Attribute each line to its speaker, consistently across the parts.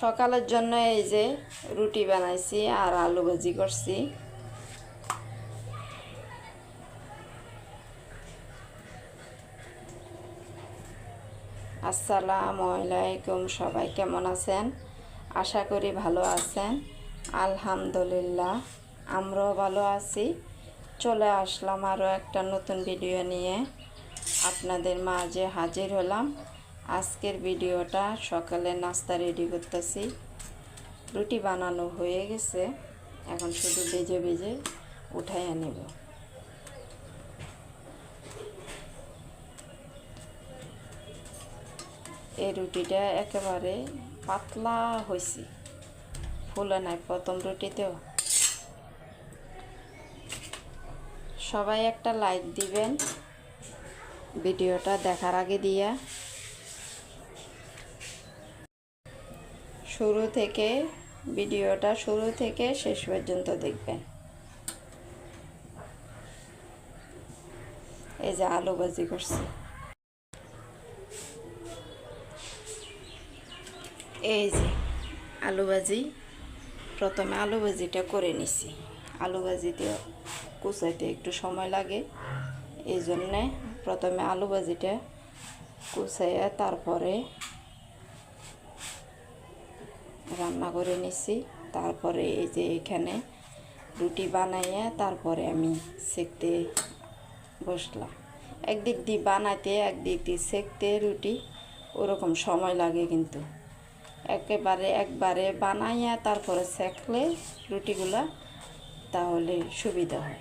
Speaker 1: সকালের জন্য এই যে রুটি বানাইছি আর আলু ভাজি করছি। আসসালামু আলাইকুম, সবাই কেমন আছেন? আশা করি ভালো আছেন। আলহামদুলিল্লাহ আমরাও ভালো আছি। চলে আসলাম আরও একটা নতুন ভিডিও নিয়ে আপনাদের মাঝে হাজির হলাম। আজকের ভিডিওটা সকালে নাস্তা রেডি করতেছি। রুটি বানানো হয়ে গেছে, এখন শুধু ভেজে ভেজে উঠাইয়া নেব। এই রুটিটা একেবারে পাতলা হয়েছে, ফুলে নাই প্রথম রুটিতেও। সবাই একটা লাইক দিবেন ভিডিওটা দেখার আগে দিয়া। ভিডিওটা শুরু থেকে শেষ পর্যন্ত দেখবেন। এই যে আলু ভাজি করছি, এই যে আলু ভাজি। প্রথমে আলু ভাজিটা করে নিছি। আলু ভাজিতে কুচাইতে একটু সময় লাগে, এই জন্যে প্রথমে আলু ভাজিটা কুচাইয়া তারপরে রান্না করে নিছি। তারপরে এই যে এখানে রুটি বানাইয়া তারপরে আমি সেঁকতে বসলাম। একদিক দিয়ে বানাইতে একদিক দিয়ে সেঁকতে রুটি ওরকম সময় লাগে, কিন্তু একবারে বানাইয়া তারপরে সেঁকলে রুটিগুলা তাহলে সুবিধা হয়।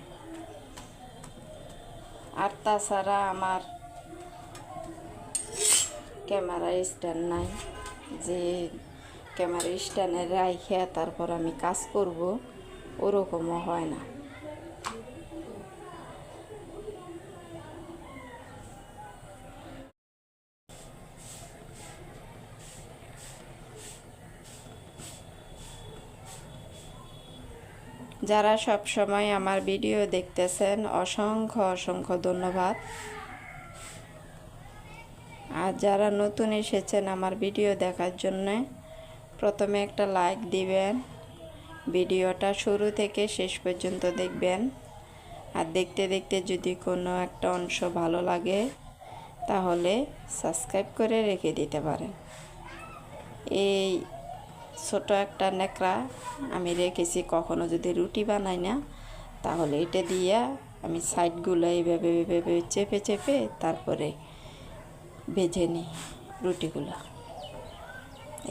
Speaker 1: আর তাছাড়া আমার ক্যামেরা স্ট্যান্ড নাই যে ক্যামেরা স্ট্যান্ডে রাইখে তারপর আমি কাজ করব, ওরকমও হয় না। যারা সব সময় আমার ভিডিও দেখতেছেন অসংখ্য ধন্যবাদ। আর যারা নতুন এসেছেন আমার ভিডিও দেখার জন্য প্রথমে একটা লাইক দিবেন, ভিডিওটা শুরু থেকে শেষ পর্যন্ত দেখবেন। আর দেখতে দেখতে যদি কোনো একটা অংশ ভালো লাগে তাহলে সাবস্ক্রাইব করে রেখে দিতে পারেন। এই ছোট একটা ন্যাকড়া আমি রেখেছি, কখনো যদি রুটি বানাই না তাহলে এটা দিয়ে আমি সাইডগুলো এইভাবে চেপে চেপে তারপরে ভেজে নিই রুটিগুলো।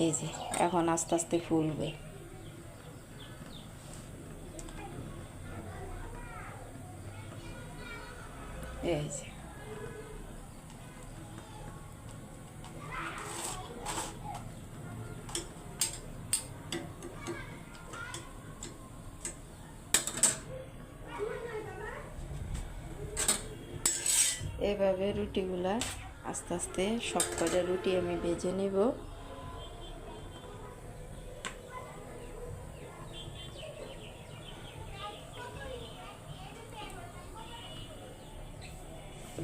Speaker 1: এই যে এখন আস্তে আস্তে ফুলবে। এই যে এভাবে রুটিগুলা আস্তে আস্তে সব কটা রুটি আমি ভেজে নিব।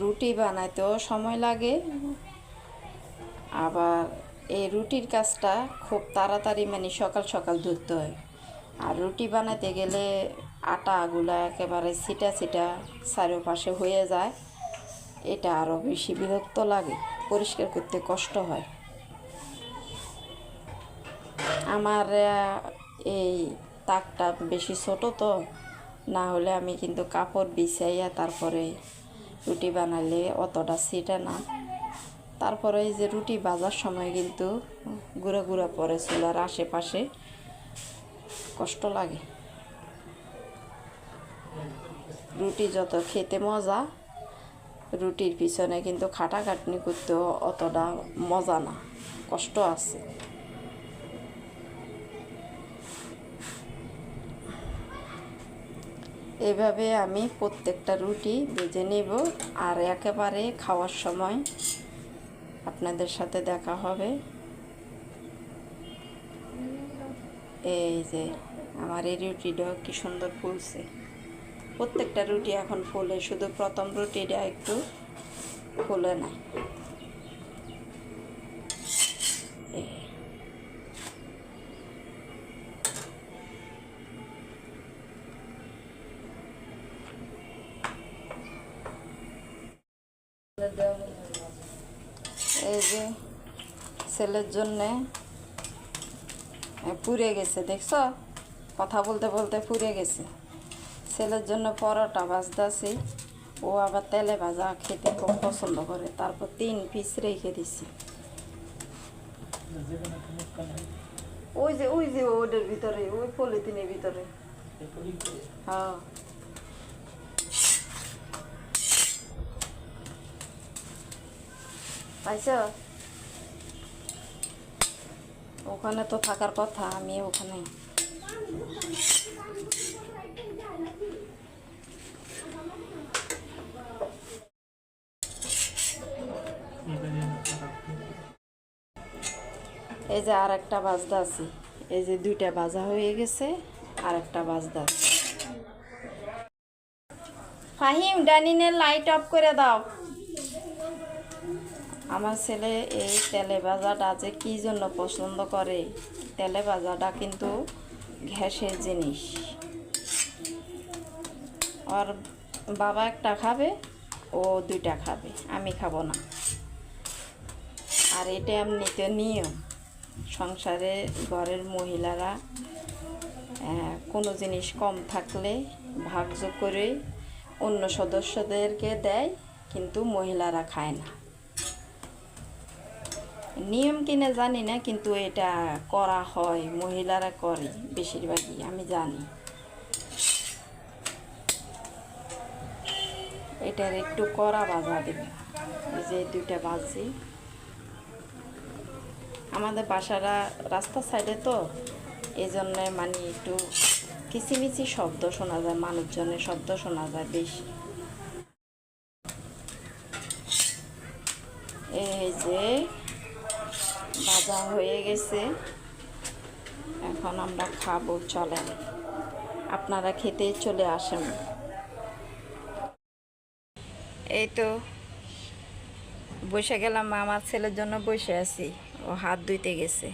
Speaker 1: রুটি বানাইতেও সময় লাগে, আবার এই রুটির কাজটা খুব তাড়াতাড়ি মানে সকাল সকাল ধরতে হয়। আর রুটি বানাইতে গেলে আটাগুলা একেবারে ছিটা ছিটা চারপাশে হয়ে যায়, এটা আরও বেশি বিরক্ত লাগে, পরিষ্কার করতে কষ্ট হয়। আমার এই তাকটা বেশি ছোট তো, না হলে আমি কিন্তু কাপড় বিছাইয়া তারপরে রুটি বানালে অতটা ছিটে না। তারপরে এই যে রুটি ভাজার সময় কিন্তু গুঁড়া গুঁড়া পড়ে চুলার আশেপাশে, কষ্ট লাগে। রুটি যত খেতে মজা, রুটির পিছনে কিন্তু খাটাখাটনি করতেও অতটা মজা না, কষ্ট আছে। এভাবে আমি প্রত্যেকটা রুটি ভেজে নেব, আর একেবারে খাওয়ার সময় আপনাদের সাথে দেখা হবে। এই যে আমার এই রুটিটা কি সুন্দর ফুলছে। প্রত্যেকটা রুটি এখন ফুলে, শুধু প্রথম রুটিটা একটু ফুলে না। এই যে ছেলের জন্যে পুড়ে গেছে, দেখছো, কথা বলতে বলতে পুড়ে গেছে। ছেলের জন্য পরোটা ভাজতেছি, ও আবার তেলে ভাজা খেতে খুব পছন্দ করে, তারপর 3 পিস রেখে দিছি। ওই যে ওদের ভিতরে, ওই পলিথিনের ভিতরে। হ্যাঁ, পাইছ, ওখানে তো থাকার কথা, আমি ওখানে। এই যে আর একটা ভাজদা আছে, এই যে 2টা ভাজা হয়ে গেছে, আর একটা ভাজদা আছে। ফাহিম, ডাইনিংয়ের লাইট অফ করে দাও। আমার ছেলে এই তেলে ভাজাটা যে কী জন্য পছন্দ করে, তেলে ভাজাটা কিন্তু গ্যাসের জিনিস। আর বাবা একটা খাবে, ও 2টা খাবে, আমি খাবো না। আর এটা এমনিতে নিয়ম, সংসারে ঘরের মহিলারা কোনো জিনিস কম থাকলে ভাগযোগ করে অন্য সদস্যদেরকে দেয়, কিন্তু মহিলারা খায় না। নিয়ম কিনা জানি না, কিন্তু এটা করা হয়, মহিলারা করে বেশিরভাগই, আমি জানি। এটার একটু কড়া ভাজা দেবে, এই যে 2টা ভাজি। আমাদের বাসাটা রাস্তার সাইডে তো, এই জন্যে মানে একটু কিচিমিচি শব্দ শোনা যায়, মানুষজনের শব্দ শোনা যায় বেশি। এই যে ভাজা হয়ে গেছে, এখন আমরা খাবো, চলেন, আপনারা খেতে চলে আসেন। এই তো বসে গেলাম, আমার ছেলের জন্য বসে আছি, ও হাত ধুইতে গেছে।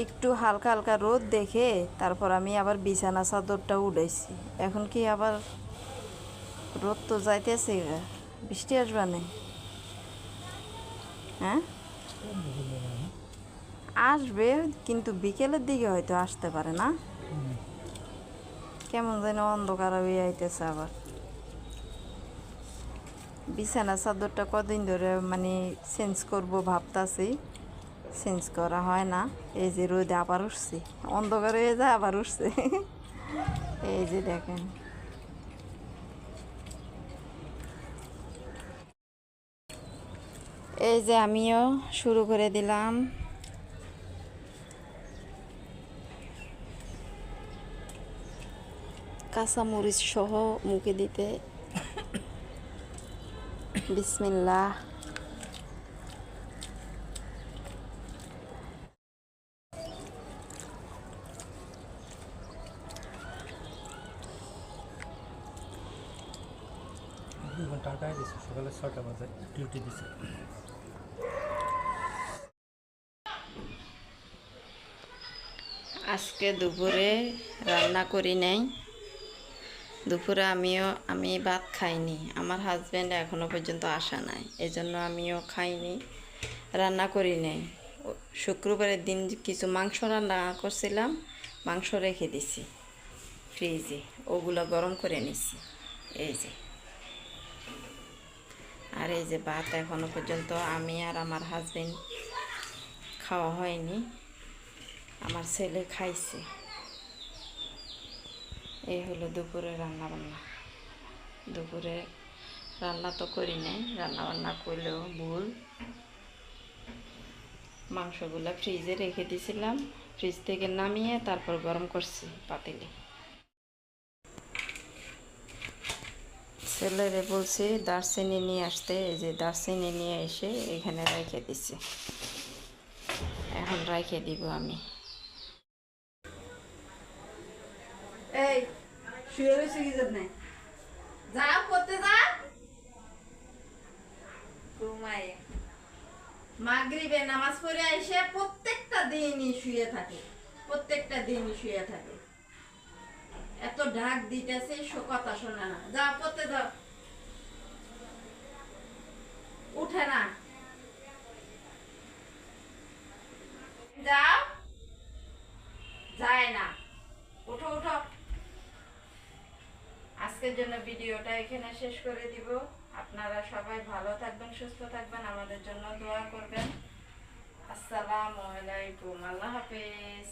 Speaker 1: একটু হালকা হালকা রোদ দেখে তারপর আমি আবার বিছানা চাদরটা উড়াইছি। এখন কি আবার রোদ তো যাইতেছে, বৃষ্টি আসবে না? হ্যাঁ, আসবে, কিন্তু বিকেলের দিকে হয়তো আসতে পারে না, কেমন যেন অন্ধকার হয়ে আইতেছে। আবার বিছানা চাদরটা কদিন ধরে মানে চেঞ্জ করব ভাবতাছি, চেঞ্জ করা হয় না। এই যে রোদে আবার উঠছে, অন্ধকার হয়ে যায় আবার উঠছে। এই যে দেখেন, এই যে আমিও শুরু করে দিলাম। কাঁচামরিচ সহ মুখে দিতে, বিসমিল্লাহ।
Speaker 2: টাকায় দিছে, সকালে 6টা বাজে ডিউটি দিছে।
Speaker 1: আজকে দুপুরে রান্না করি নাই, দুপুরে আমি ভাত খাইনি, আমার হাজব্যান্ড এখনো পর্যন্ত আসা নাই, এজন্য আমিও খাইনি, রান্না করি নাই। শুক্রবারের দিন কিছু মাংস রান্না করছিলাম, মাংস রেখে দিছি ফ্রিজে, ওগুলো গরম করে নিছি। এই যে, আর এই যে ভাত এখনো পর্যন্ত আমি আর আমার হাজব্যান্ড খাওয়া হয়নি, আমার ছেলে খাইছে। এই হলো দুপুরে রান্না বান্না। দুপুরে রান্না তো করি নাই, রান্না বান্না করলেও ভুল। মাংসগুলো ফ্রিজে রেখে দিয়েছিলাম, ফ্রিজ থেকে নামিয়ে তারপর গরম করছি পাতিলে। ছেলেরে বলছি দারচিনি নিয়ে আসতে, এই যে দারচিনি নিয়ে এসে এখানে রেখে দিছি, এখন রেখে দিব আমি। এই শুয়ে রয়েছে কি জন্য? যাও করতে যা, ঘুমায়। মাগরিবে নামাজ পড়ে এসে প্রত্যেকটা দিনই শুয়ে থাকে, প্রত্যেকটা দিনই শুয়ে থাকে। এত ঢাক দিতেছে, কথা শোনে না। যা পড়তে যাও। উঠে না, যাও, যায় না, উঠো উঠো। আজকের জন্য ভিডিওটা এখানে শেষ করে দিব। আপনারা সবাই ভালো থাকবেন, সুস্থ থাকবেন, আমাদের জন্য দোয়া করবেন। আসসালামু আলাইকুম, আল্লাহ হাফেজ।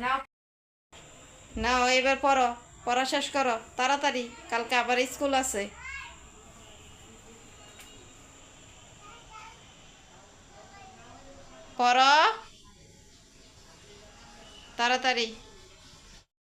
Speaker 1: নাও নাও, এবার পড়ো, পড়া শেষ করো তাড়াতাড়ি, কালকে আবার স্কুল আছে। পড়ো তাড়াতাড়ি।